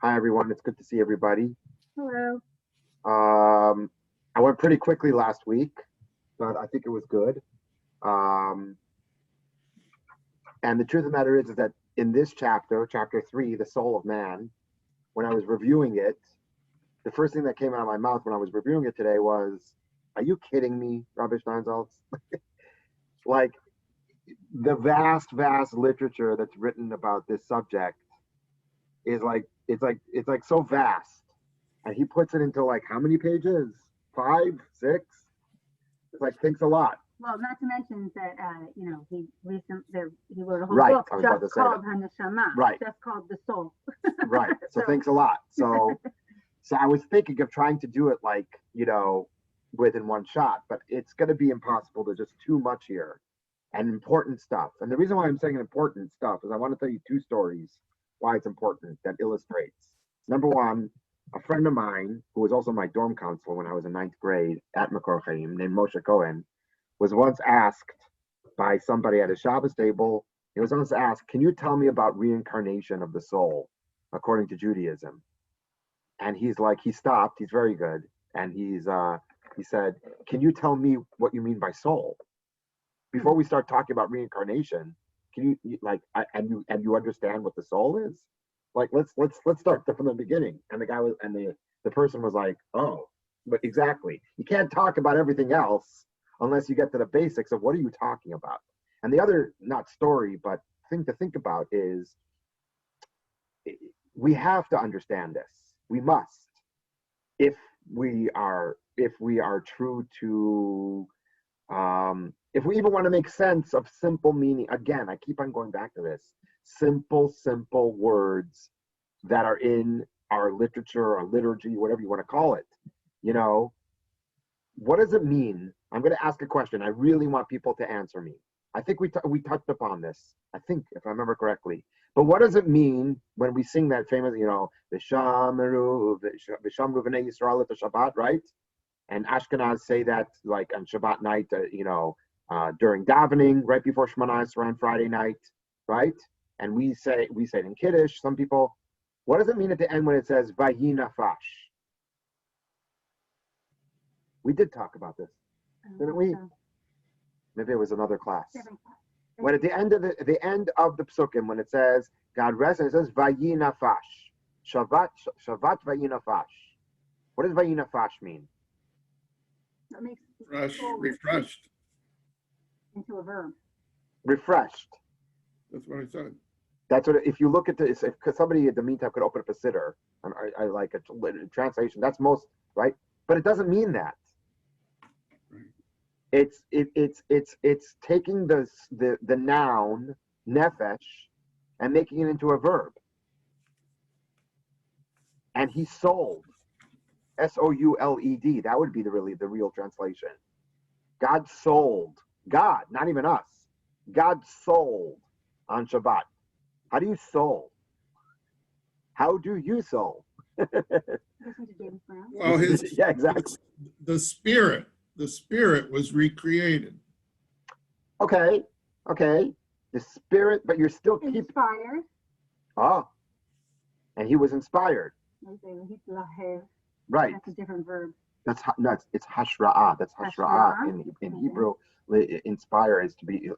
Hi, everyone. It's good to see everybody. Hello. Um, I went pretty quickly last week, but I think it was good. Um, and the truth of the matter is that in this chapter, chapter three, the soul of man, when I was reviewing it, the first thing that came out of my mouth when I was reviewing it today was, "Are you kidding me, Rabbi Steinsaltz?" Like the vast literature that's written about this subject is like so vast, and he puts it into like how many pages? Five, six? It's like thanks a lot. Well, not to mention that he wrote a whole Right. book I was about to just say called that. Haneshama, Right. just called the soul. Right. So So- thanks a lot. So I was thinking of trying to do it like, within one shot, but it's going to be impossible. There's just too much here and important stuff. And the reason why I'm saying important stuff is I want to tell you two stories why it's important that illustrates. Number one, a friend of mine who was also my dorm counselor when I was in ninth grade at Makor Chaim, named Moshe Cohen, was once asked by somebody at a Shabbos table. He was once asked, "Can you tell me about reincarnation of the soul according to Judaism?" And he's like, he stopped. He's very good, and he said, "Can you tell me what you mean by soul before we start talking about reincarnation? Can and you understand what the soul is? Like let's start from the beginning." And the guy was and the person was like, "Oh, but exactly. You can't talk about everything else unless you get to the basics of what are you talking about." And the other not story, but thing to think about is we have to understand this. We must if we are true to if we even want to make sense of simple meaning. Again, I keep on going back to this simple words that are in our literature or liturgy, whatever you want to call it. You know, what does it mean? I'm going to ask a question. I really want people to answer me. I think we touched upon this. I think, if I remember correctly. But what does it mean when we sing that famous, V'shamru v'nei Yisrael at the Shabbat, right? And Ashkenaz say that like on Shabbat night, during davening, right before Shemana Esrei on Friday night, right? And we say it in Kiddush. Some people, what does it mean at the end when it says Vayi Nafash? We did talk about this, didn't we? Maybe it was another class. When at the end of the psukim, when it says God rests, it says Vayi Nafash, Shavat Vayi Nafash. What does Vayi Nafash mean? That makes Refreshed. into a verb. Refreshed. That's what I said. That's what. If you look at this, because somebody in the meantime could open up a siddur, I like a translation. That's most right, but it doesn't mean that. It's taking the noun nefesh and making it into a verb. And he sold, souled. That would be the real translation. God sold. God, not even us. God sold on Shabbat. How do you soul? How do you soul? Well, yeah, exactly. The spirit was recreated. Okay. The spirit, but you're still inspired. Oh, and he was inspired. Right. That's a different verb. It's hashra'ah. That's hashra'ah in Hebrew. Inspire is to be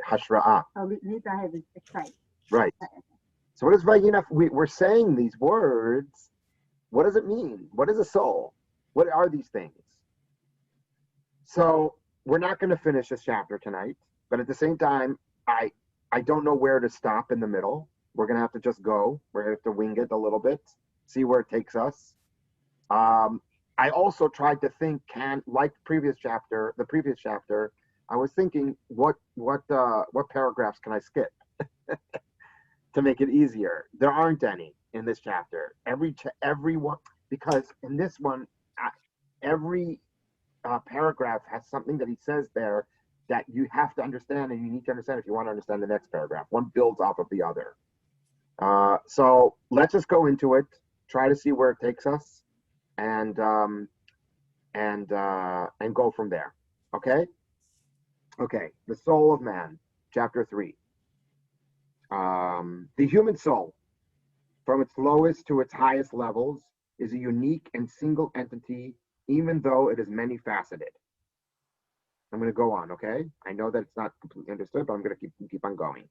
hashra'ah. Oh, nizahev is excite. Right. So what is vayinaf? We're saying these words. What does it mean? What is a soul? What are these things? So we're not going to finish this chapter tonight, but at the same time, I don't know where to stop in the middle. We're going to have to just go. We're going to have to wing it a little bit, see where it takes us. I also tried to think, like the previous chapter, I was thinking, what paragraphs can I skip to make it easier? There aren't any in this chapter. Every one, because in this one, every paragraph has something that he says there that you have to understand, and you need to understand if you want to understand the next paragraph. One builds off of the other. So let's just go into it, try to see where it takes us, and go from there. Okay. The soul of man, chapter 3. The human soul from its lowest to its highest levels, is a unique and single entity, even though it is many faceted. I'm going to go on, okay? I know that it's not completely understood, but I'm going to keep on going.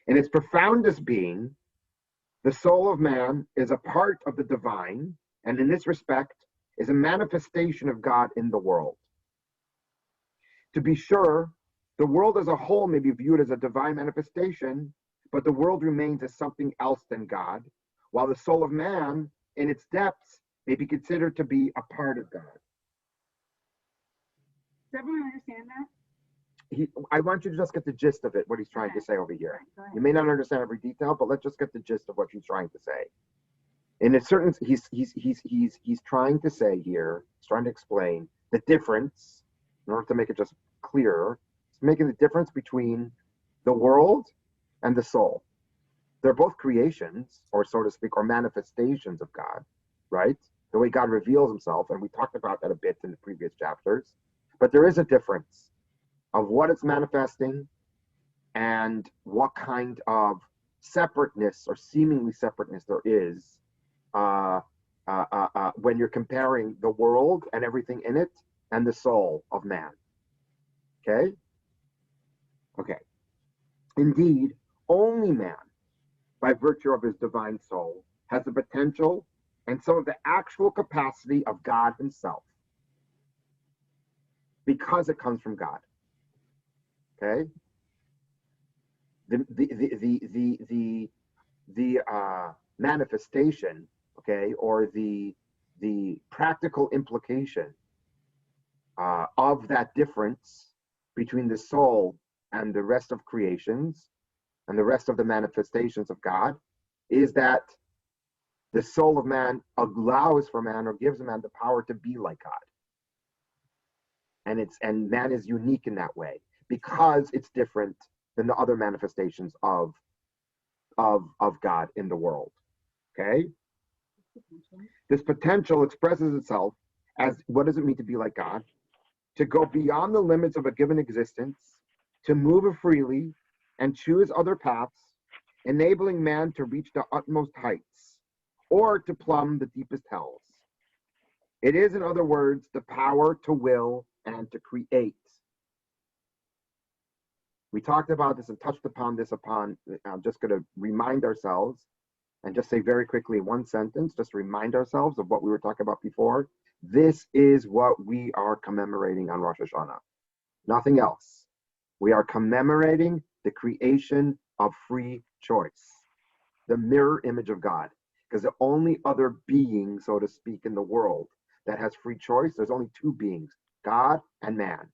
In its profoundest being, the soul of man is a part of the divine, and in this respect is a manifestation of God in the world. To be sure, the world as a whole may be viewed as a divine manifestation, but the world remains as something else than God, while the soul of man, in its depths, may be considered to be a part of God. Does everyone understand that? I want you to just get the gist of it, what he's trying to say over here. Go ahead. You may not understand every detail, but let's just get the gist of what he's trying to say. In a certain, he's trying to say here, he's trying to explain the difference, in order to make it just clearer, he's making the difference between the world and the soul. They're both creations, or so to speak, or manifestations of God, right? The way God reveals himself, and we talked about that a bit in the previous chapters. But there is a difference of what it's manifesting and what kind of separateness or seemingly separateness there is when you're comparing the world and everything in it and the soul of man. Okay? Okay. Indeed, only man, by virtue of his divine soul, has the potential and some of the actual capacity of God himself, because it comes from God. Okay? The manifestation, okay, or the practical implication of that difference between the soul and the rest of creations and the rest of the manifestations of God is that the soul of man allows for man, or gives man, the power to be like God. And man is unique in that way because it's different than the other manifestations of God in the world. Okay? This potential expresses itself as, what does it mean to be like God? To go beyond the limits of a given existence, to move freely and choose other paths, enabling man to reach the utmost heights or to plumb the deepest hells. It is, in other words, the power to will and to create. We talked about this and touched upon this I'm just going to remind ourselves and just say very quickly one sentence, just remind ourselves of what we were talking about before. This is what we are commemorating on Rosh Hashanah. Nothing else. We are commemorating the creation of free choice, the mirror image of God. Because the only other being, so to speak, in the world that has free choice, there's only two beings, God and man.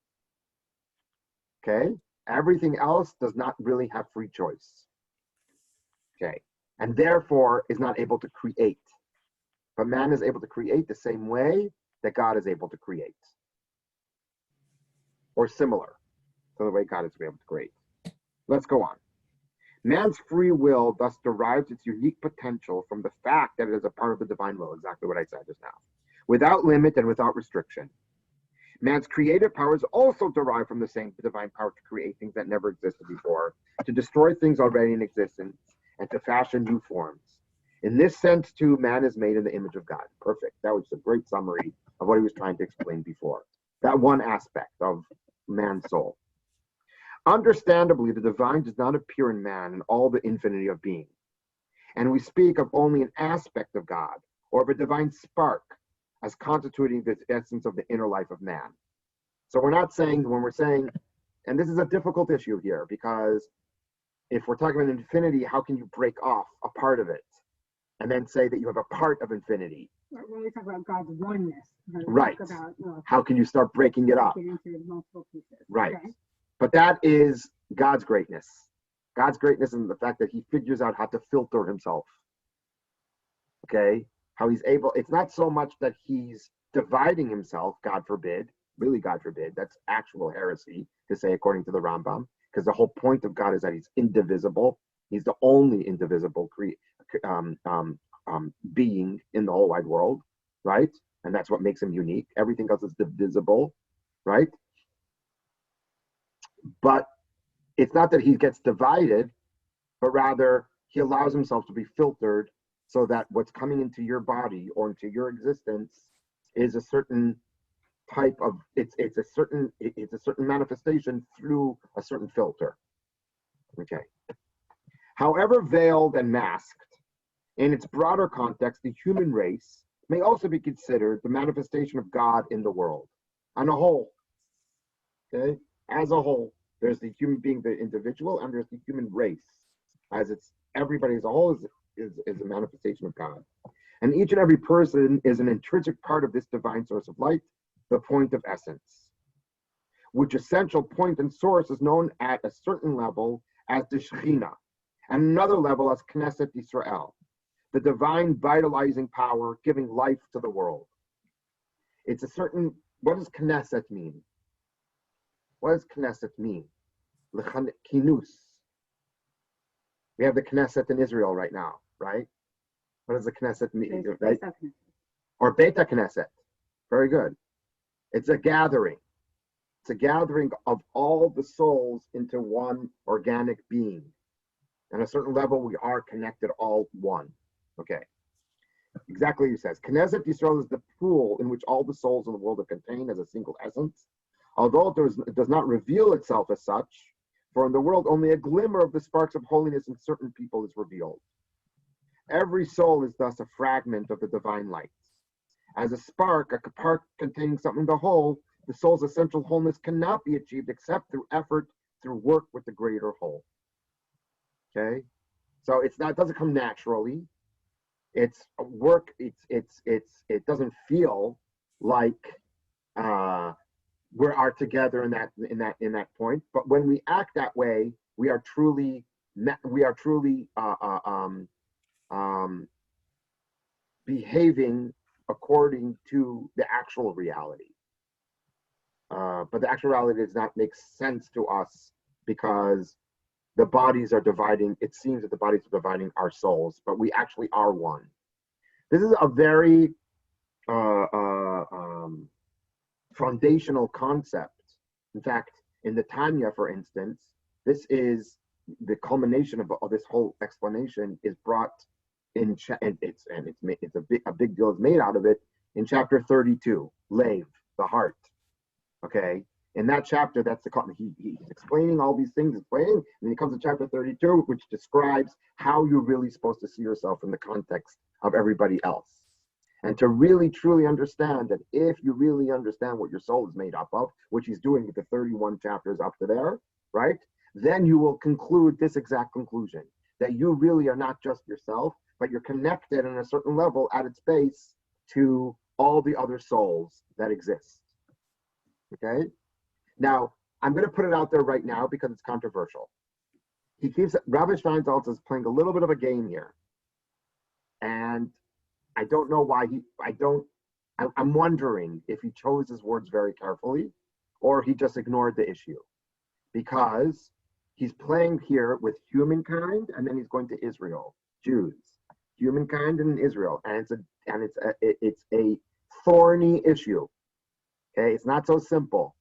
Okay? Everything else does not really have free choice. Okay? And therefore is not able to create. But man is able to create the same way that God is able to create. Or similar to the way God is able to create. Let's go on. Man's free will thus derives its unique potential from the fact that it is a part of the divine will, exactly what I said just now, without limit and without restriction. Man's creative powers also derive from the same divine power to create things that never existed before, to destroy things already in existence, and to fashion new forms. In this sense, too, man is made in the image of God. Perfect. That was a great summary of what he was trying to explain before. That one aspect of man's soul. Understandably, the divine does not appear in man in all the infinity of being. And we speak of only an aspect of God, or of a divine spark, as constituting the essence of the inner life of man. So we're not saying, when we're saying, and this is a difficult issue here, because if we're talking about infinity, how can you break off a part of it and then say that you have a part of infinity? When we talk about God's oneness, right. Talk about, how can you start breaking it up? Into multiple pieces. Right. Okay. But that is God's greatness. God's greatness in the fact that he figures out how to filter himself. Okay? How he's able, it's not so much that he's dividing himself, God forbid, really God forbid, that's actual heresy to say according to the Rambam, because the whole point of God is that he's indivisible. He's the only indivisible being in the whole wide world, right? And that's what makes him unique. Everything else is divisible, right? But it's not that he gets divided, but rather he allows himself to be filtered so that what's coming into your body or into your existence is a certain type of it's a certain manifestation through a certain filter. Okay. However veiled and masked, in its broader context, the human race may also be considered the manifestation of God in the world on a whole. Okay, as a whole, there's the human being, the individual, and there's the human race, as it's everybody as a whole is a manifestation of God. And each and every person is an intrinsic part of this divine source of light, the point of essence, which essential point and source is known at a certain level as the Shekhinah, and another level as Knesset Yisrael, the divine vitalizing power giving life to the world. It's a certain, what does Knesset mean? What does Knesset mean? Kinus. We have the Knesset in Israel right now, right? What does the Knesset mean? Right? Or Beta Knesset. Very good. It's a gathering. It's a gathering of all the souls into one organic being. On a certain level, we are connected all one. Okay. Exactly what he says. Knesset Yisrael is the pool in which all the souls in the world are contained as a single essence. Although it does not reveal itself as such, for in the world only a glimmer of the sparks of holiness in certain people is revealed. Every soul is thus a fragment of the divine light. As a spark containing something the whole, the soul's essential wholeness cannot be achieved except through effort, through work with the greater whole. Okay, so it doesn't come naturally. It's work. It doesn't feel like we are together in that point. But when we act that way, we are truly behaving according to the actual reality. But the actual reality does not make sense to us because the bodies are dividing. It seems that the bodies are dividing our souls, but we actually are one. This is a very foundational concept. In fact, in the Tanya, for instance, this is the culmination of this whole explanation is brought in, and it's a big deal is made out of it in chapter 32, Lev, the heart. Okay, in that chapter, that's he's explaining all these things, and then he comes to chapter 32, which describes how you're really supposed to see yourself in the context of everybody else. And to really, truly understand that if you really understand what your soul is made up of, which he's doing with the 31 chapters up to there, right? Then you will conclude this exact conclusion, that you really are not just yourself, but you're connected on a certain level at its base to all the other souls that exist. Okay? Now, I'm going to put it out there right now because it's controversial. Rabbi Steinsaltz is playing a little bit of a game here. And I don't know why I'm wondering if he chose his words very carefully or he just ignored the issue, because he's playing here with humankind and then he's going to Israel, Jews, humankind and Israel, and it's a thorny issue. Okay, it's not so simple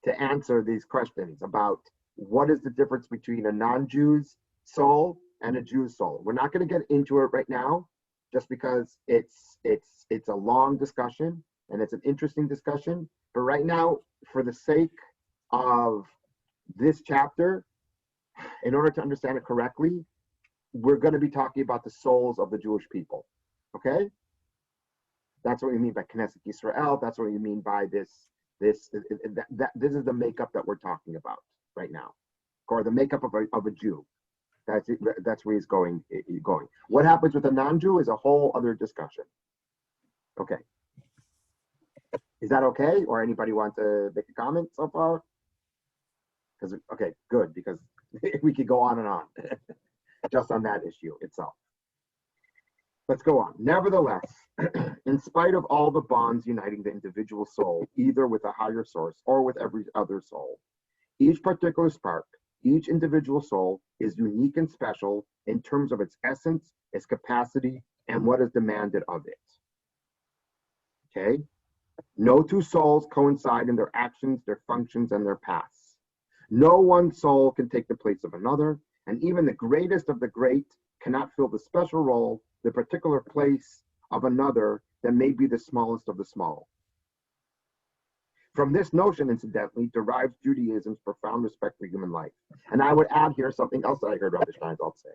to answer these questions about what is the difference between a non-Jew's soul and a Jew's soul. We're not going to get into it right now, just because it's a long discussion and it's an interesting discussion. But right now, for the sake of this chapter, in order to understand it correctly, we're going to be talking about the souls of the Jewish people. Okay? That's what we mean by Knesset Yisrael. That's what we mean by this is the makeup that we're talking about right now, or the makeup of a Jew. That's it, that's where he's going. What happens with a non-Jew is a whole other discussion. Okay. Is that okay? Or anybody want to make a comment so far? Okay, good, because we could go on and on just on that issue itself. Let's go on. Nevertheless, in spite of all the bonds uniting the individual soul, either with a higher source or with every other soul, each particular spark, each individual soul is unique and special in terms of its essence, its capacity, and what is demanded of it. Okay? No two souls coincide in their actions, their functions, and their paths. No one soul can take the place of another, and even the greatest of the great cannot fill the special role the particular place of another that may be the smallest of the small. From this notion, incidentally, derives Judaism's profound respect for human life. And I would add here something else that I heard Rabbi Steinsaltz say.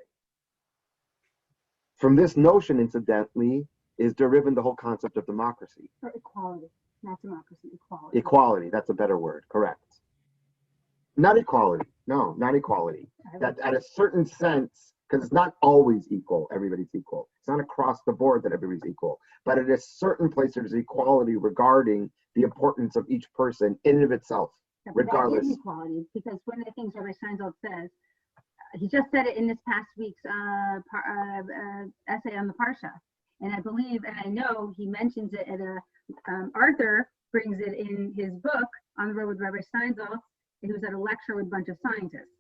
From this notion, incidentally, is derived the whole concept of democracy. Or equality, not democracy, equality. Equality, that's a better word, correct. Not equality, no, not equality. That at a certain sense, because it's not always equal, everybody's equal. It's not across the board that everybody's equal. But at a certain place, there's equality regarding the importance of each person in and of itself, Yeah, but regardless. that is equality, because one of the things Rabbi Steinsaltz says, he just said it in this past week's essay on the Parsha. And I believe, and I know he mentions it at Arthur brings it in his book, On the Road with Rabbi Steinsaltz. He was at a lecture with a bunch of scientists.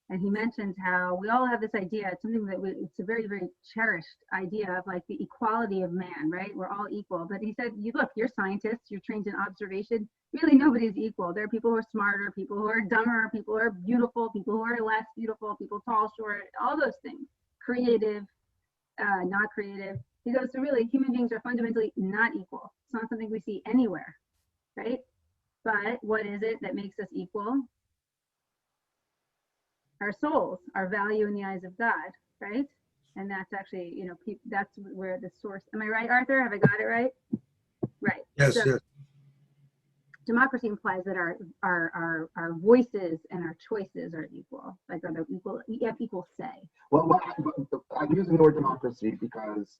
And he mentions how we all have this idea, it's something that it's a very, very cherished idea of like the equality of man, right? We're all equal. But he said, you look, you're scientists, you're trained in observation. Really, nobody's equal. There are people who are smarter, people who are dumber, people who are beautiful, people who are less beautiful, people tall, short, all those things. Creative, not creative. He goes, so really, human beings are fundamentally not equal. It's not something we see anywhere, right? But what is it that makes us equal? Our souls, our value in the eyes of God, right? And that's actually, you know, that's where the source. Am I right, Arthur? Have I got it right? Right. Yes, So, yes. democracy implies that our voices and our choices are equal, like are equal. We have equal say. Well, I'm using the word democracy because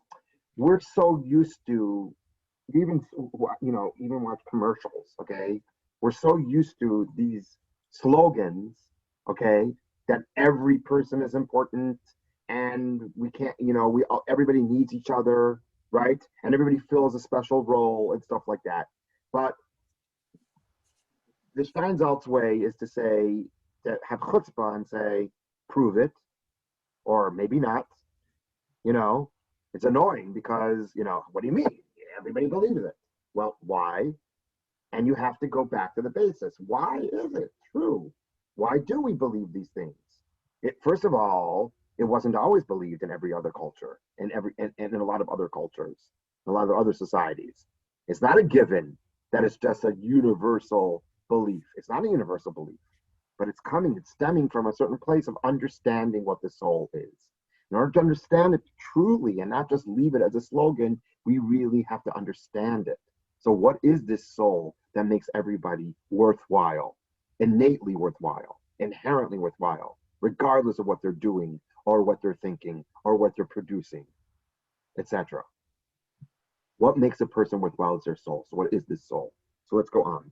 we're so used to, even watch commercials. Okay, we're so used to these slogans. Okay, that every person is important, and we can't. Everybody needs each other, right? And everybody fills a special role and stuff like that. But the Steinsaltz way is to say, to have chutzpah and say, prove it, or maybe not. It's annoying because, what do you mean? Everybody believes it. Well, why? And you have to go back to the basis. Why is it true? Why do we believe these things? First of all, it wasn't always believed in every other culture, and in a lot of other cultures, a lot of other societies. It's not a given that it's just a universal belief. It's not a universal belief, but it's stemming from a certain place of understanding what the soul is. In order to understand it truly and not just leave it as a slogan, we really have to understand it. So what is this soul that makes everybody worthwhile, innately worthwhile, inherently worthwhile, regardless of what they're doing or what they're thinking or what they're producing, etc.? What makes a person worthwhile is their soul. So what is this soul? So let's go on.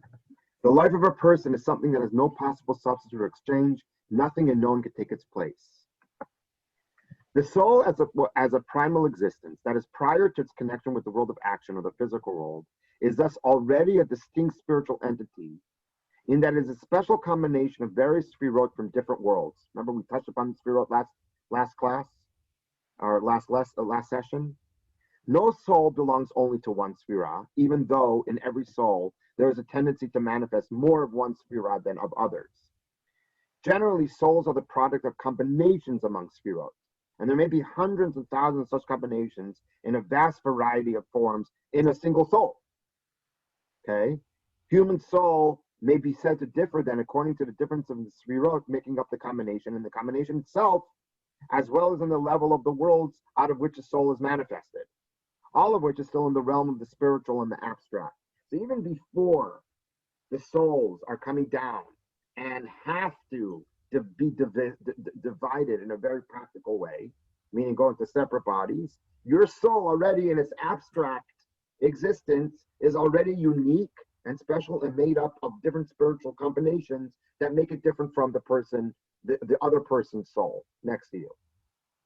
The life of a person is something that has no possible substitute or exchange. Nothing unknown can take its place. The soul as a primal existence, that is prior to its connection with the world of action or the physical world, is thus already a distinct spiritual entity, in that it is a special combination of various sefirot from different worlds. Remember we touched upon sefirot last class, or last session? No soul belongs only to one sefirah, even though in every soul there is a tendency to manifest more of one sefirah than of others. Generally, souls are the product of combinations among sefirot, and there may be hundreds of thousands of such combinations in a vast variety of forms in a single soul. Okay? Human soul may be said to differ then according to the difference of the sefirot making up the combination, and the combination itself, as well as in the level of the worlds out of which a soul is manifested, all of which is still in the realm of the spiritual and the abstract. So even before the souls are coming down and have to be divided in a very practical way, meaning go into separate bodies, your soul already in its abstract existence is already unique and special and made up of different spiritual combinations that make it different from the person, the other person's soul next to you.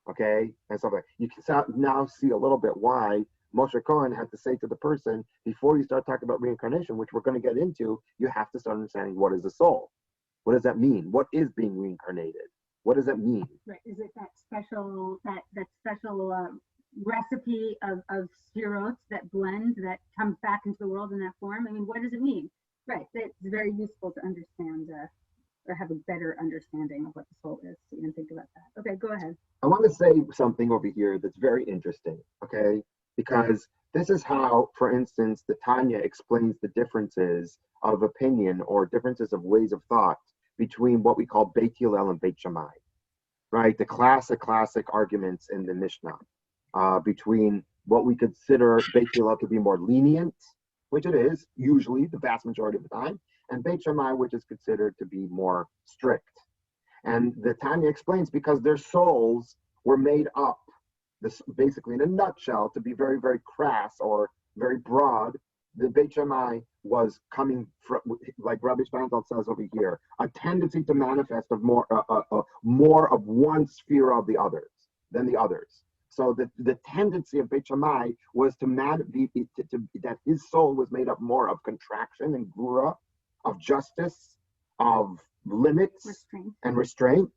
Okay? And so you can now see a little bit why Moshe Cohen had to say to the person, before you start talking about reincarnation, which we're going to get into, you have to start understanding what is the soul. What does that mean? What is being reincarnated? What does that mean? Right. Is it that special recipe of spherotes that blend, that comes back into the world in that form? I mean, what does it mean? Right. It's very useful to understand or have a better understanding of what the soul is to even think about that. Okay, go ahead. I want to say something over here that's very interesting, okay? Because this is how, for instance, the Tanya explains the differences of opinion or differences of ways of thought between what we call Beit Hillel and Beit Shammai, right? The classic arguments in the Mishnah between what we consider Beit Hillel to be more lenient, which it is, usually the vast majority of the time, and Beit Shammai, which is considered to be more strict. And the Tanya explains because their souls were made up, this basically in a nutshell, to be very, very crass or very broad. The Beit Shammai was coming from, like Rabbi Steinfeld says over here, a tendency to manifest of more of one sphere of the others than the others. So the tendency of Beit Shammai was that his soul was made up more of contraction and gura, of justice, of limits and restraint,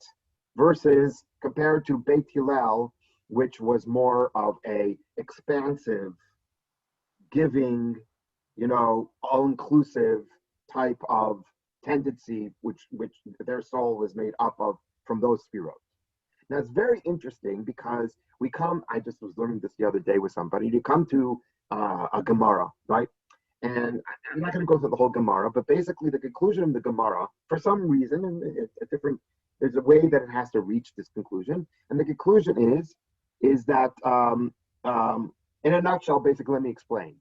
versus compared to Beit Hillel, which was more of a expansive, giving, all-inclusive type of tendency, which their soul was made up of from those spheros. Now it's very interesting because I just was learning this the other day with somebody, you come to a Gemara, right? And I'm not going to go through the whole Gemara, but basically the conclusion of the Gemara, for some reason, and there's a way that it has to reach this conclusion. And the conclusion is that, in a nutshell, basically, let me explain.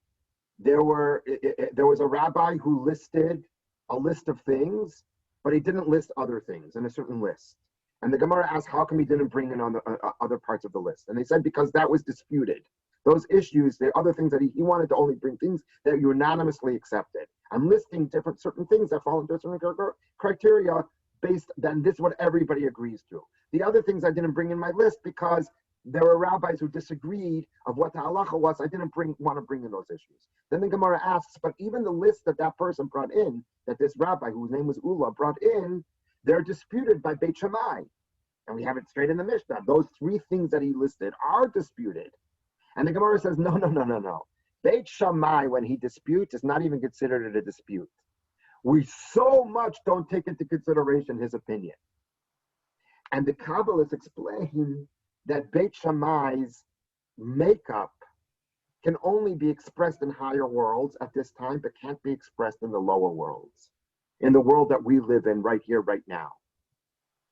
There was a rabbi who listed a list of things, but he didn't list other things in a certain list. And the Gemara asked, how come he didn't bring in on the other parts of the list? And they said, because that was disputed. Those issues, the other things that he wanted to only bring things that unanimously accepted. I'm listing certain things that fall into certain criteria based, then this is what everybody agrees to. The other things I didn't bring in my list because there were rabbis who disagreed of what the halacha was. I didn't want to bring in those issues. Then the Gemara asks, but even the list that person brought in, that this rabbi, whose name was Ula, brought in, they're disputed by Beit Shammai. And we have it straight in the Mishnah. Those three things that he listed are disputed. And the Gemara says, no. Beit Shammai, when he disputes, is not even considered a dispute. We so much don't take into consideration his opinion. And the Kabbalists explain that Beit Shammai's makeup can only be expressed in higher worlds at this time, but can't be expressed in the lower worlds, in the world that we live in right here, right now.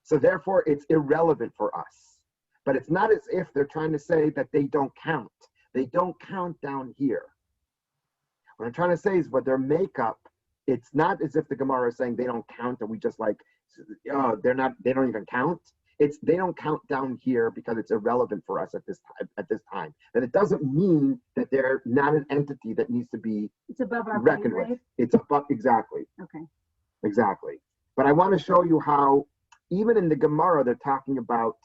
So therefore, it's irrelevant for us. But it's not as if they're trying to say that they don't count. They don't count down here. What I'm trying to say is what their makeup, it's not as if the Gemara is saying they don't count and we just they don't even count. They don't count down here because it's irrelevant for us at this time. And it doesn't mean that they're not an entity that needs to be above our reckoned with. It's above, exactly. Okay. Exactly. But I want to show you how even in the Gemara they're talking about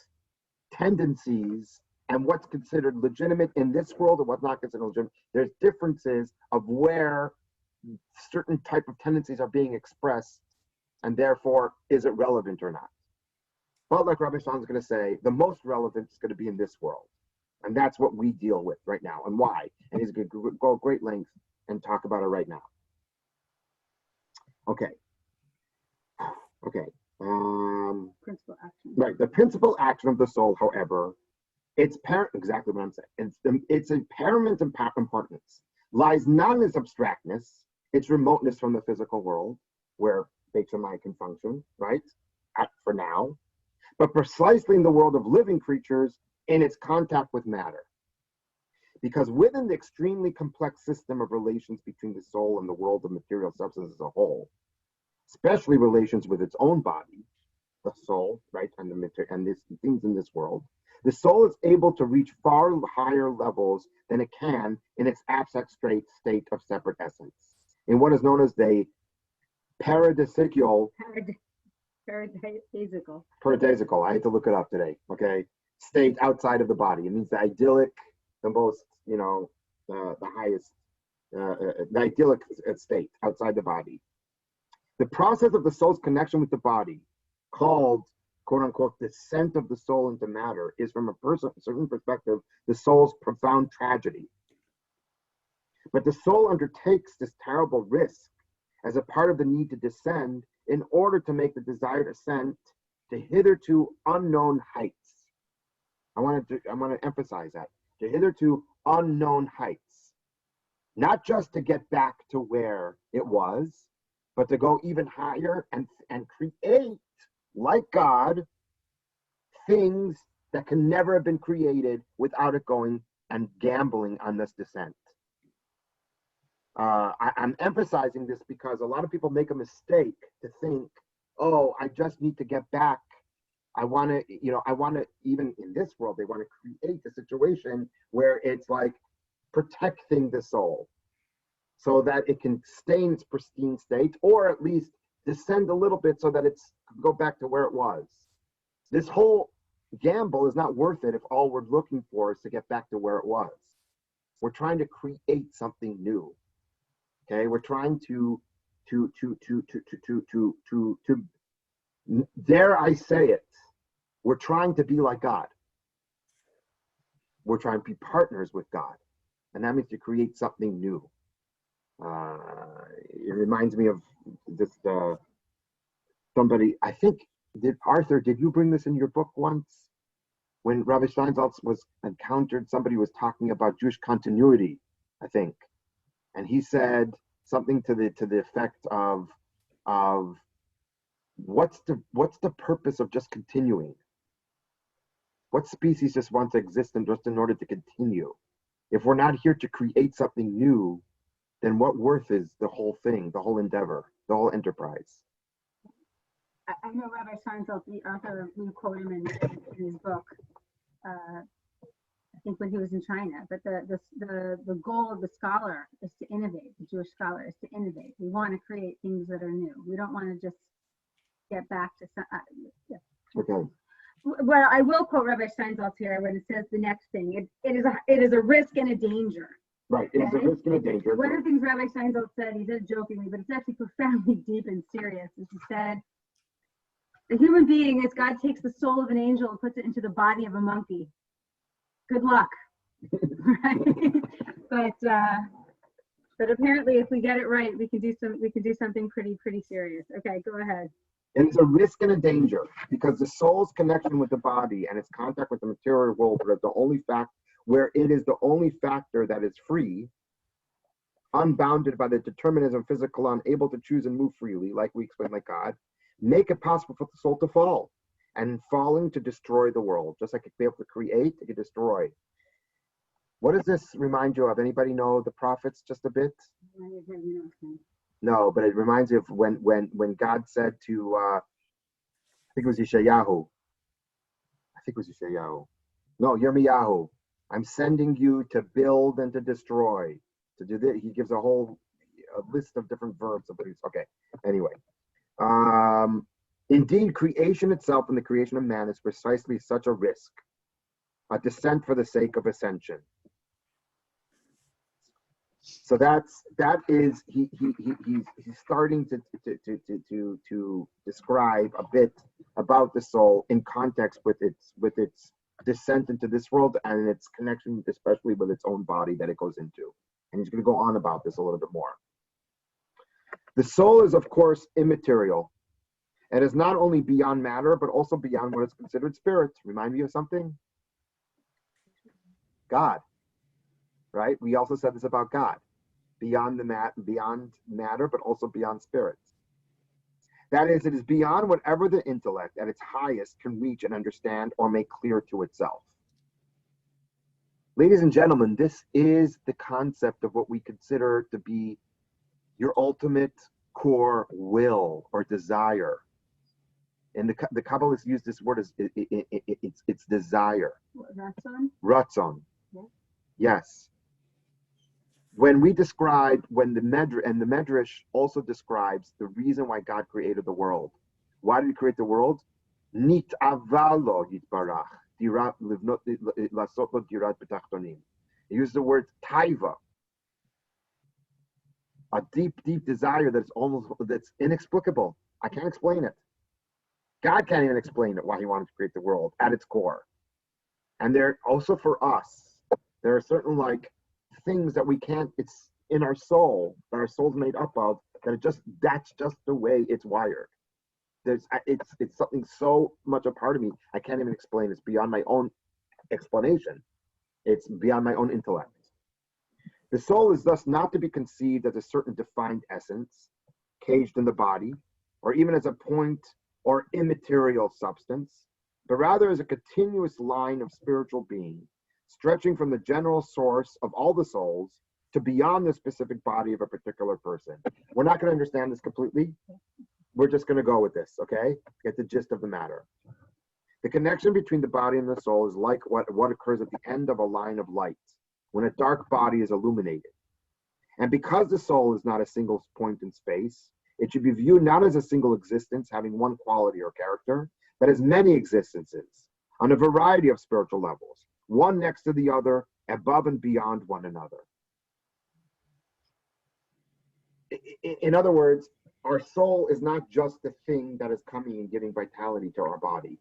tendencies and what's considered legitimate in this world and what's not considered legitimate. There's differences of where certain type of tendencies are being expressed, and therefore, is it relevant or not? But like Rabbi Shalom is going to say, the most relevant is going to be in this world. And that's what we deal with right now. And why? And he's going to go great length and talk about it right now. Okay. Principal action. Right. The principal action of the soul, however, exactly what I'm saying. Its impairment and importance lies not in its abstractness, its remoteness from the physical world, where Beit Shammai can function, right? For now, but precisely in the world of living creatures in its contact with matter. Because within the extremely complex system of relations between the soul and the world of material substance as a whole, especially relations with its own body, the soul, right, and these things in this world, the soul is able to reach far higher levels than it can in its abstract state of separate essence, in what is known as the paradisiacal. Paradisiacal. I had to look it up today. Okay, state outside of the body. It means the idyllic, the most, the highest, the idyllic state outside the body. The process of the soul's connection with the body, called quote unquote descent of the soul into matter, is from a certain perspective the soul's profound tragedy. But the soul undertakes this terrible risk as a part of the need to descend in order to make the desired ascent to hitherto unknown heights. I want to emphasize that, to hitherto unknown heights, not just to get back to where it was, but to go even higher and create, like God, things that can never have been created without it going and gambling on this descent. I'm emphasizing this because a lot of people make a mistake to think, oh, I just need to get back. I want to, even in this world, they want to create a situation where it's like protecting the soul so that it can stay in its pristine state, or at least descend a little bit so that it's go back to where it was. This whole gamble is not worth it if all we're looking for is to get back to where it was. We're trying to create something new. Okay, we're trying to dare I say it, we're trying to be like God. We're trying to be partners with God, and that means to create something new. It reminds me of this. Somebody, I think, did you bring this in your book once? When Rabbi Steinsaltz was encountered, somebody was talking about Jewish continuity, I think, and he said something to the effect of what's the purpose of just continuing? What species just wants to exist just in order to continue? If we're not here to create something new, then what worth is the whole thing, the whole endeavor, the whole enterprise? I know Rabbi Steinsaltz, the author, we quote him in his book, I think when he was in China, but the goal of the scholar is to innovate, the Jewish scholar is to innovate. We want to create things that are new. We don't want to just get back to some, yeah. Okay. Well, I will quote Rabbi Steinsaltz here when it says the next thing. It is a risk and a danger. Right, it's a risk and a danger. One of the things Rabbi Steinsaltz said, he said it jokingly, but it's actually profoundly deep and serious, is he said, the human being, as God takes the soul of an angel and puts it into the body of a monkey. Good luck. Right? But apparently if we get it right, we can do something pretty serious. Okay, go ahead. It is a risk and a danger because the soul's connection with the body and its contact with the material world are the only fact where it is the only factor that is free, unbounded by the determinism physical, unable to choose and move freely, like we explained, like God, make it possible for the soul to fall, and falling to destroy the world. Just like it can be able to create, it can destroy. What does this remind you of? Anybody know the prophets just a bit? No, but it reminds you of when God said to, I think it was Yeshayahu. No, Yirmiyahu. I'm sending you to build and to destroy. To do this, he gives a list of different verbs. Okay, anyway. Indeed, creation itself and the creation of man is precisely such a risk, a descent for the sake of ascension. So that is he's starting to describe a bit about the soul in context with its descent into this world and its connection, especially with its own body that it goes into. And he's going to go on about this a little bit more. The soul is, of course, immaterial. It is not only beyond matter, but also beyond what is considered spirit. Remind me of something? God. Right? We also said this about God. Beyond matter, but also beyond spirits. That is, it is beyond whatever the intellect at its highest can reach and understand or make clear to itself. Ladies and gentlemen, this is the concept of what we consider to be your ultimate core will or desire. And the Kabbalists use this word as it's desire. Ratzon? Ratzon. Yeah. Yes. When the Medrash also describes the reason why God created the world. Why did he create the world? Nit avalo yitbarach lasot lo dirat b'tachtonim. He used the word taiva, a deep desire that's inexplicable. I can't explain it. God can't even explain it, why he wanted to create the world at its core. And there also for us, there are certain things that we can't, it's in our soul, that our soul's made up of, that's just the way it's wired. it's something so much a part of me, I can't even explain. It's beyond my own explanation. It's beyond my own intellect. The soul is thus not to be conceived as a certain defined essence, caged in the body, or even as a point or immaterial substance, but rather as a continuous line of spiritual being, stretching from the general source of all the souls to beyond the specific body of a particular person. We're not going to understand this completely. We're just going to go with this, okay? Get the gist of the matter. The connection between the body and the soul is like what occurs at the end of a line of light when a dark body is illuminated. And because the soul is not a single point in space, it should be viewed not as a single existence having one quality or character, but as many existences on a variety of spiritual levels, one next to the other, above and beyond one another. In other words, our soul is not just the thing that is coming and giving vitality to our body.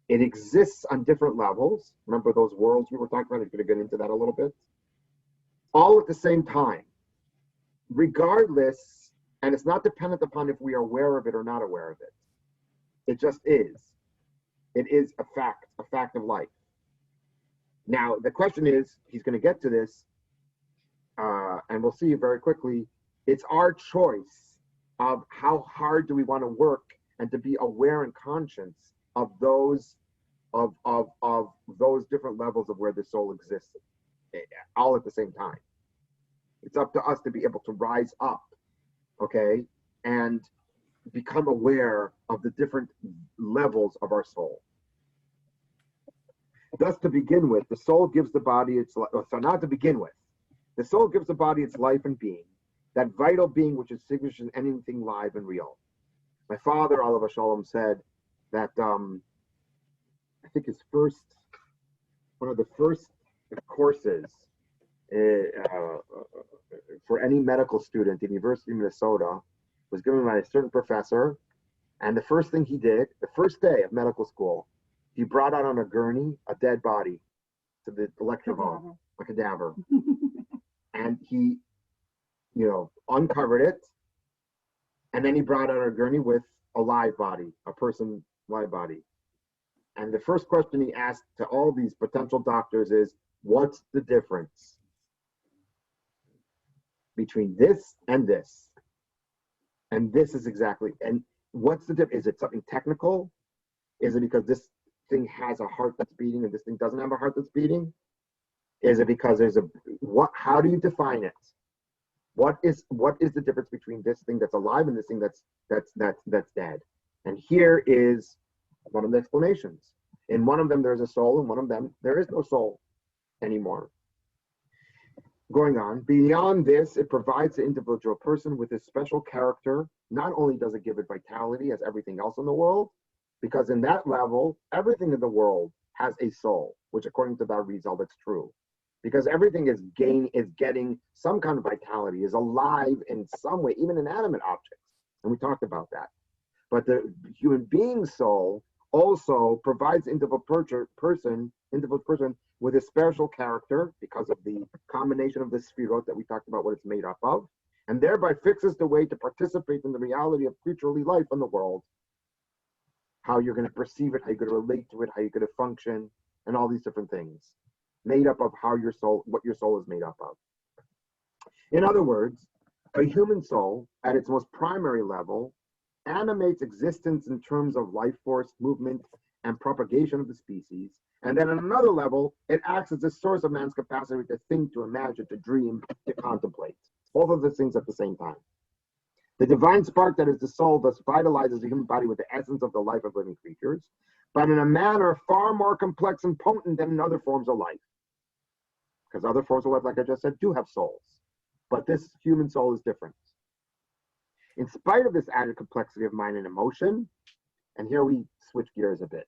It exists on different levels. Remember those worlds we were talking about? I'm going to get into that a little bit. All at the same time, regardless, and it's not dependent upon if we are aware of it or not aware of it. It just is. It is a fact of life. Now, the question is, he's going to get to this, and we'll see very quickly. It's our choice of how hard do we want to work and to be aware and conscious of those those different levels of where the soul exists, all at the same time. It's up to us to be able to rise up, okay, and become aware of the different levels of our soul. Thus, to begin with, the soul gives the body its life. So not to begin with, the soul gives the body its life and being, that vital being which distinguishes anything live and real. My father, Alav Shalom, said that I think one of the first courses for any medical student in the University of Minnesota was given by a certain professor. And the first thing he did, the first day of medical school, he brought out on a gurney a dead body to the lecture hall, a cadaver. And he, uncovered it. And then he brought out a gurney with a live body, a person live body. And the first question he asked to all these potential doctors is, what's the difference between this and this? And this is exactly, and what's the difference? Is it something technical? Is it because this thing has a heart that's beating and this thing doesn't have a heart that's beating? Is it because how do you define it? What is the difference between this thing that's alive and this thing that's dead? And here is one of the explanations. In one of them, there's a soul. In one of them, there is no soul anymore. Going on, beyond this, it provides the individual person with a special character. Not only does it give it vitality as everything else in the world, because in that level, everything in the world has a soul, which according to that result, it's true. Because everything is getting some kind of vitality, is alive in some way, even inanimate objects. And we talked about that. But the human being soul also provides individual person with a special character because of the combination of the sphirot that we talked about, what it's made up of, and thereby fixes the way to participate in the reality of creaturely life in the world. How you're going to perceive it, how you're going to relate to it, how you're going to function, and all these different things. Made up of what your soul is made up of. In other words, a human soul, at its most primary level, animates existence in terms of life force, movement, and propagation of the species. And then on another level, it acts as a source of man's capacity to think, to imagine, to dream, to contemplate. Both of those things at the same time. The divine spark that is the soul thus vitalizes the human body with the essence of the life of living creatures, but in a manner far more complex and potent than in other forms of life. Because other forms of life, like I just said, do have souls. But this human soul is different. In spite of this added complexity of mind and emotion, and here we switch gears a bit.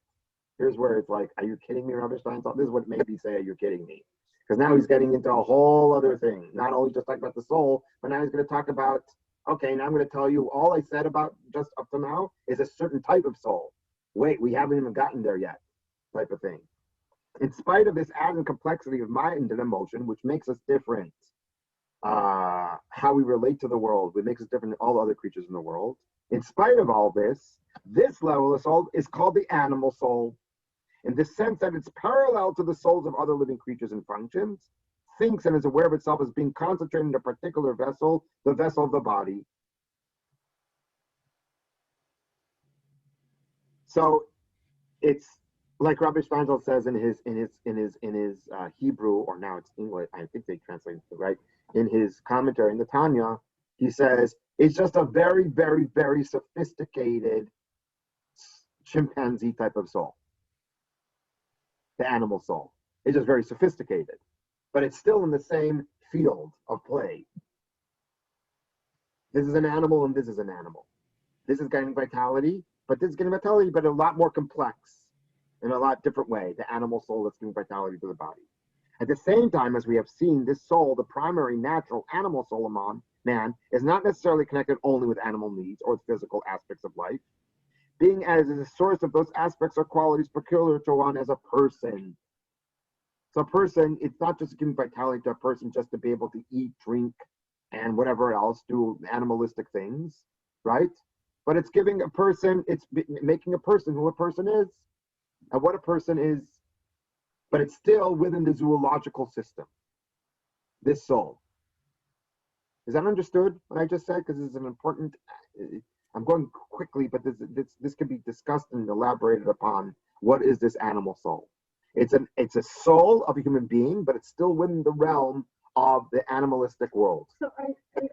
Here's where it's like, are you kidding me, Rabbi Steinsaltz? This is what made me say, you're kidding me. Because now he's getting into a whole other thing. Not only just talk about the soul, but now he's going to talk about, okay, now I'm going to tell you all I said about just up to now is a certain type of soul. Wait, we haven't even gotten there yet, type of thing. In spite of this added complexity of mind and emotion, which makes us different, how we relate to the world, which makes us different than all other creatures in the world, In spite of all this, this level of soul is called the animal soul, in the sense that it's parallel to the souls of other living creatures and functions, thinks and is aware of itself as being concentrated in a particular vessel, the vessel of the body. So it's like Rabbi Steinsaltz says in his Hebrew, or now it's English, I think they translate it right, in his commentary in the Tanya, he says it's just a very, very, very sophisticated chimpanzee type of soul. The animal soul. It's just very sophisticated, but it's still in the same field of play. This is an animal and this is an animal. This is getting vitality, but this is getting vitality, but a lot more complex in a lot different way. The animal soul that's giving vitality to the body. At the same time, as we have seen, this soul, the primary natural animal soul among man, is not necessarily connected only with animal needs or the physical aspects of life, being as a source of those aspects or qualities peculiar to one as a person. So a person, it's not just giving vitality to a person just to be able to eat, drink, and whatever else, do animalistic things, right? But it's giving a person, it's making a person who a person is, and what a person is, but it's still within the zoological system, this soul. Is that understood, what I just said? Because this is an important, I'm going quickly, but this can be discussed and elaborated upon. What is this animal soul? It's a soul of a human being, but it's still within the realm of the animalistic world. So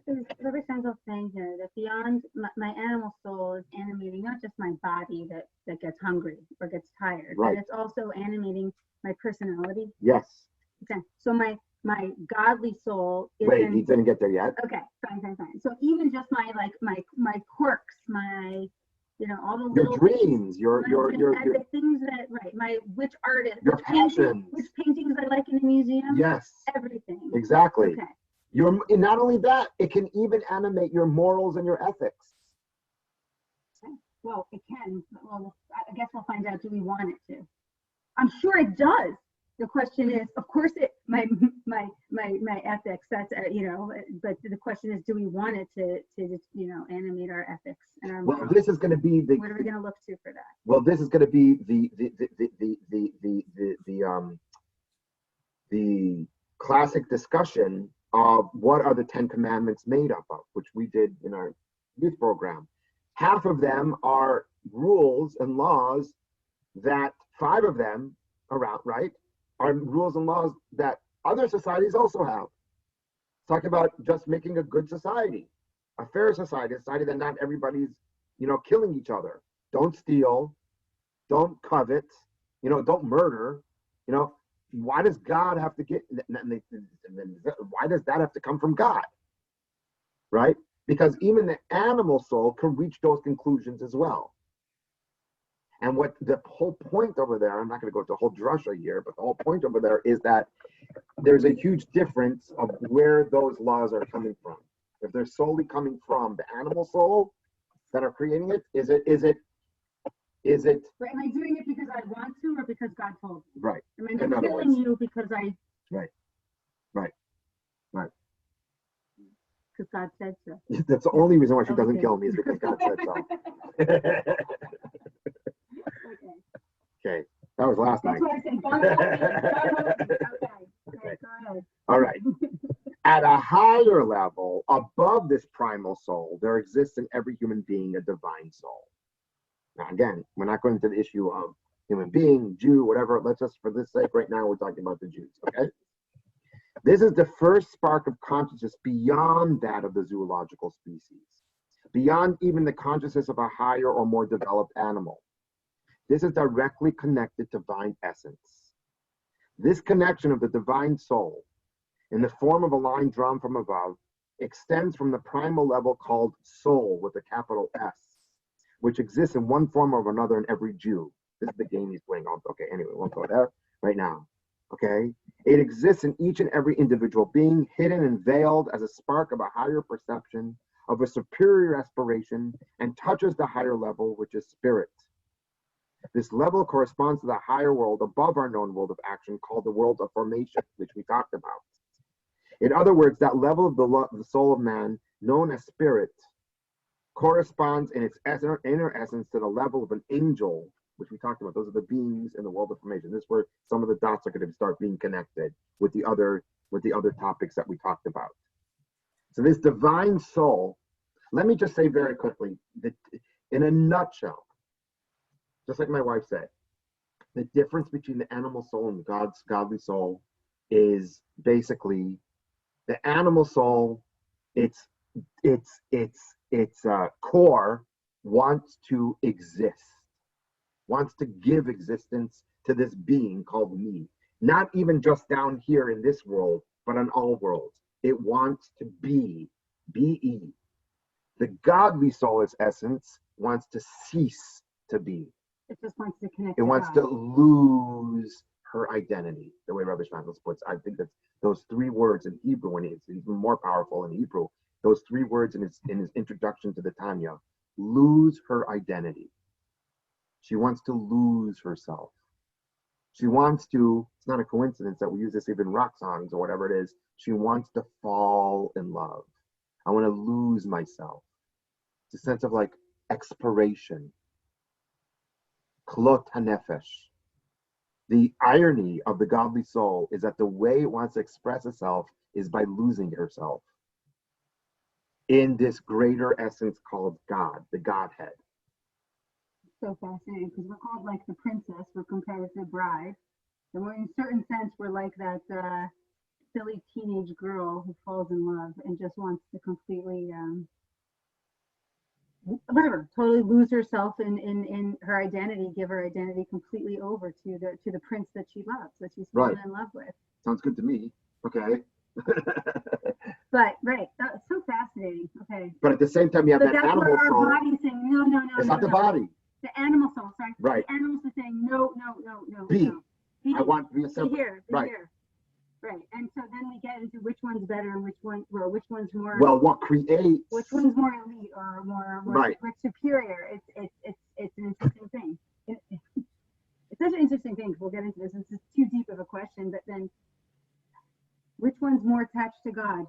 is Rabbi Steinsaltz saying here that beyond my animal soul is animating not just my body that gets hungry or gets tired, right, but it's also animating my personality? Yes. Okay. So my godly soul is Wait, he didn't get there yet. Okay, fine. So even just my quirks, my all the your little dreams, your the things that which artist, your passions, which paintings I like in the museum. Yes. Everything. Exactly. Okay. Not only that, it can even animate your morals and your ethics. Okay. Well, it can. Well, I guess we'll find out. Do we want it to? I'm sure it does. The question is, of course, my ethics. That's but the question is, do we want it to animate our ethics and our morals? Well, this is going to be the. What are we going to look to for that? Well, this is going to be the classic discussion of what are the 10 Commandments made up of, which we did in our youth program. Half of them are rules and laws that 5 of them right, are rules and laws that other societies also have. Talk about just making a good society, a fair society, a society that not everybody's, killing each other. Don't steal, don't covet, don't murder. Why does God have to get? Why does that have to come from God? Right? Because even the animal soul can reach those conclusions as well. And what the whole point over there, I'm not going to go to a whole drasha here, but the whole point over there is that there's a huge difference of where those laws are coming from. If they're solely coming from the animal soul that are creating it, is it? Right, am I doing it because I want to, or because God told me? Right. Am I killing you because I? Right. Because God said so. That's the only reason why she doesn't kill me is because God said so. Okay, that was last night. That's what I said. Okay, go ahead. All right. At a higher level, above this primal soul, there exists in every human being a divine soul. Now, again, we're not going into the issue of human being, Jew, whatever. Let's just, for this sake, right now, we're talking about the Jews, okay? This is the first spark of consciousness beyond that of the zoological species, beyond even the consciousness of a higher or more developed animal. This is directly connected to divine essence. This connection of the divine soul, in the form of a line drawn from above, extends from the primal level called soul with a capital S, which exists in one form or another in every Jew. This is the game he's playing on. Okay, anyway, we won't go there right now. Okay? It exists in each and every individual being, hidden and veiled as a spark of a higher perception, of a superior aspiration, and touches the higher level, which is spirit. This level corresponds to the higher world above our known world of action called the world of formation, which we talked about. In other words, that level of the soul of man, known as spirit, corresponds in its inner essence to the level of an angel, which we talked about. Those are the beings in the world of formation. This is where some of the dots are going to start being connected with the other topics that we talked about. So this divine soul, let me just say very quickly that in a nutshell, just like my wife said, the difference between the animal soul and God's godly soul is basically the animal soul, its core wants to exist, wants to give existence to this being called me. Not even just down here in this world, but on all worlds. It wants to be, be. The godly soul, its essence, wants to cease to be. It just wants to connect. It wants to lose her identity, the way Rabbi Shmuel puts. I think that's those three words in Hebrew, and it's even more powerful in Hebrew. Those three words in his introduction to the Tanya, lose her identity. She wants to lose herself. She wants to, it's not a coincidence that we use this even in rock songs or whatever it is. She wants to fall in love. I want to lose myself. It's a sense of like expiration. Klot hanefesh. The irony of the godly soul is that the way it wants to express itself is by losing herself in this greater essence called God, the Godhead. So fascinating, because we're called like the princess, we're compared to the bride. And we're in a certain sense, we're like that silly teenage girl who falls in love and just wants to completely, totally lose herself in her identity, give her identity completely over to the prince that she loves, that she's fallen in love with. Sounds good to me. Okay. But that's so fascinating. Okay. But at the same time, you have that animal soul. That's where our body's saying no. It's not the body. The animal soul, sorry. Right. The animals are saying no. Be. No. Be. I want to be a simple. Be here. Right. And so then we get into which one's better and which one's more. Well, what creates? Which one's more elite or more superior? It's an interesting thing. It's such an interesting thing. We'll get into this. This is too deep of a question, but then which one's more attached to God?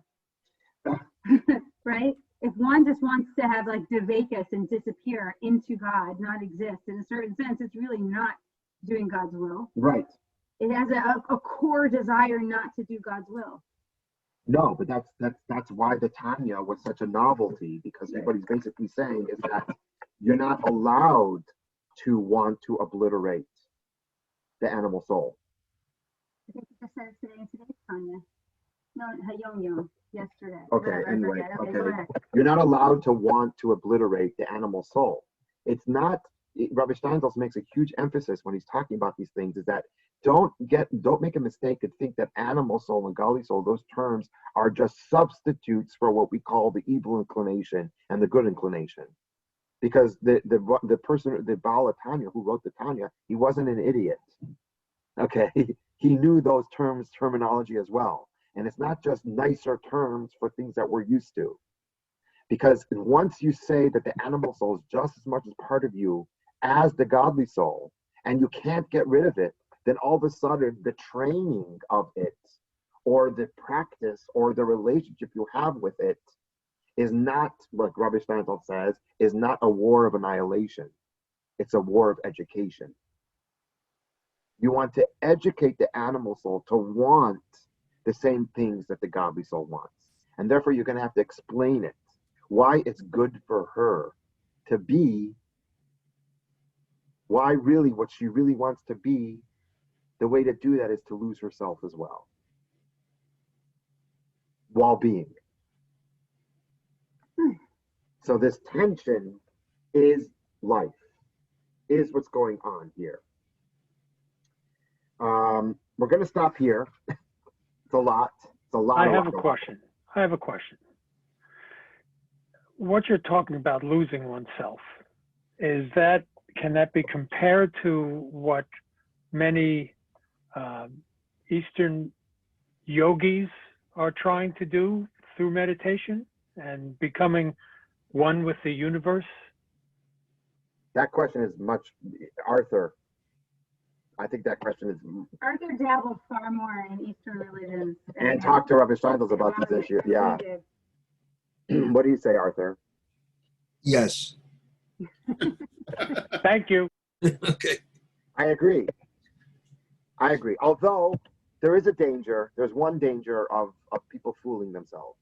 Right? If one just wants to have like devacus and disappear into God, not exist in a certain sense, it's really not doing God's will. Right. It has a core desire not to do God's will. No, but that's why the Tanya was such a novelty, because what he's basically saying is that you're not allowed to want to obliterate the animal soul. I think you just said it today in today's Tanya. No, Hayom yesterday. Okay, anyway, okay. You're not allowed to want to obliterate the animal soul. It's not, Rabbi Steinsaltz makes a huge emphasis when he's talking about these things, is that don't make a mistake and think that animal soul and godly soul, those terms are just substitutes for what we call the evil inclination and the good inclination. Because the person, the Baal Tanya who wrote the Tanya, he wasn't an idiot. Okay, he knew those terminology as well. And it's not just nicer terms for things that we're used to. Because once you say that the animal soul is just as much as part of you as the godly soul, and you can't get rid of it, then all of a sudden the training of it, or the practice, or the relationship you have with it is not, like Rabbi Steinsaltz says, is not a war of annihilation. It's a war of education. You want to educate the animal soul to want the same things that the godly soul wants. And therefore you're going to have to explain it, why it's good for her to be, why really what she really wants to be. The way to do that is to lose herself as well, while being. So this tension is life, is what's going on here. We're going to stop here. It's a lot. I have a question. What you're talking about, losing oneself, can that be compared to what many Eastern yogis are trying to do through meditation and becoming one with the universe? That question is Arthur. I think that question is. Arthur dabbled far more in Eastern religions. And talked to Rabbi Steinsaltz about this issue. Yeah. What do you say, Arthur? Yes. Thank you. Okay. I agree. I agree. Although there is a danger, there's one danger of people fooling themselves.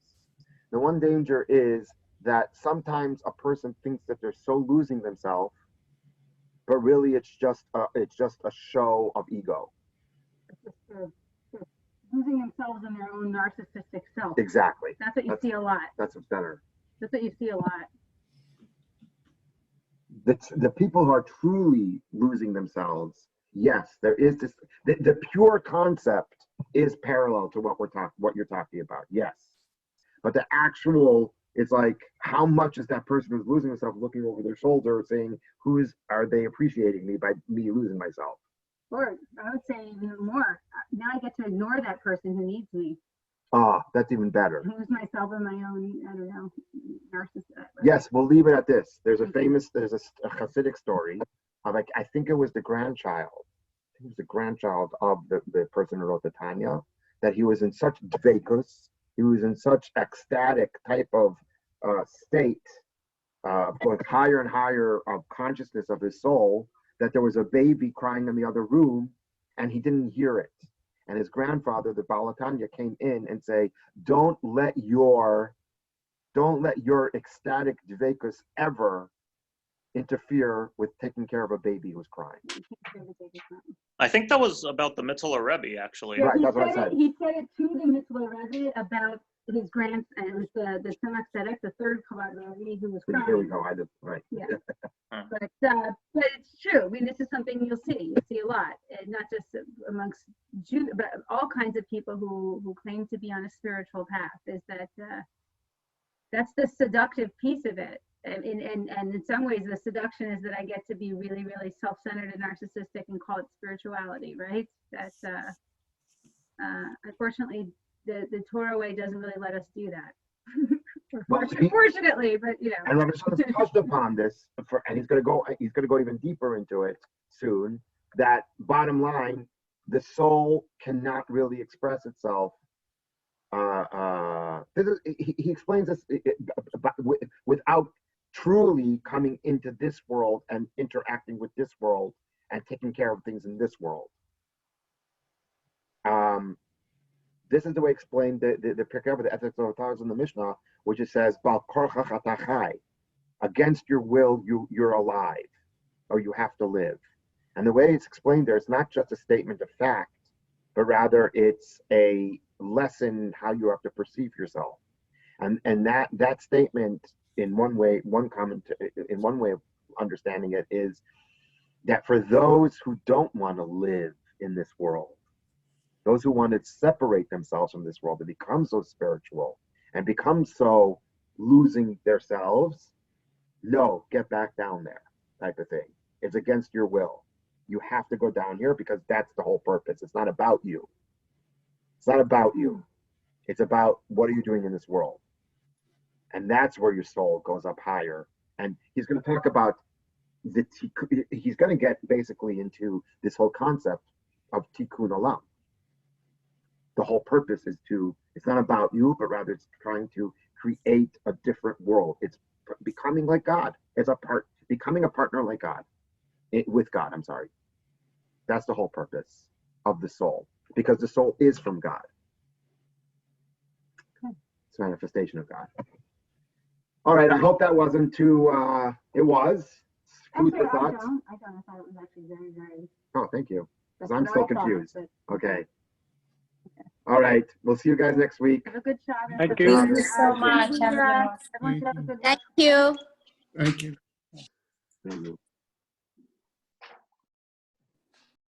The one danger is that sometimes a person thinks that they're so losing themselves, but really it's just a show of ego. It's just losing themselves in their own narcissistic self. Exactly. That's what you see a lot. That's what's better. That's what you see a lot. The people who are truly losing themselves, yes, there is this. The pure concept is parallel to what you're talking about. Yes, but the actual, it's like, how much is that person who's losing himself looking over their shoulder, saying, are they appreciating me by me losing myself? Or I would say even more. Now I get to ignore that person who needs me. Ah, that's even better. Lose myself in my own, I don't know, narcissism. Yes, we'll leave it at this. There's a Hasidic story of, like, I think it was the grandchild. He was the grandchild of the person who wrote the Tanya, that he was in such dveikus, he was in such ecstatic type of state, going higher and higher of consciousness of his soul, that there was a baby crying in the other room, and he didn't hear it. And his grandfather, the Baal Tanya, came in and say, don't let your ecstatic dveikus ever interfere with taking care of a baby who's crying. I think that was about the Mitzvah Rebbe, actually. Yeah, Right, that's what I said. He said it to the Mitzvah Rebbe about his grandson. It was the Tzemach Tzedek, the third Chabad Rebbe, who was crying. Here we go. Right. Yeah. But it's true. I mean, this is something you'll see. You see a lot, and not just amongst Jews, but all kinds of people who claim to be on a spiritual path. Is that that's the seductive piece of it. And in some ways, the seduction is that I get to be really, really self-centered and narcissistic and call it spirituality, right? That's unfortunately the Torah way doesn't really let us do that. Unfortunately, but you know. And Rabbi Shlomo touched upon this, and he's going to go even deeper into it soon. That bottom line, the soul cannot really express itself. He explains this without truly coming into this world and interacting with this world and taking care of things in this world. This is the way explained the Pirkei Avos, the Ethics of Torah in the Mishnah, which it says, "Bal korchach ata chai," against your will, you're alive, or you have to live. And the way it's explained there, it's not just a statement of fact, but rather it's a lesson how you have to perceive yourself. And that statement, in one way of understanding it, is that for those who don't want to live in this world, those who want to separate themselves from this world and become so spiritual and become so losing themselves, no, get back down there type of thing. It's against your will. You have to go down here because that's the whole purpose. It's not about you. It's not about you. It's about what are you doing in this world. And that's where your soul goes up higher. And he's going to talk about he's going to get basically into this whole concept of tikkun olam. The whole purpose is it's not about you, but rather it's trying to create a different world. It's becoming like God. Becoming a partner like God, with God, I'm sorry. That's the whole purpose of the soul, because the soul is from God. It's a manifestation of God. All right, I hope that wasn't too, it was. Food for thought. I don't. I thought it was actually very, very. Oh, thank you. Because That's I'm what still I thought, confused. but- Okay. All right. We'll see you guys next week. Have a good Shabbos. Thank you. Thank you so much. Have a good one. Everyone should have a good Thank you. Thank you. Thank you.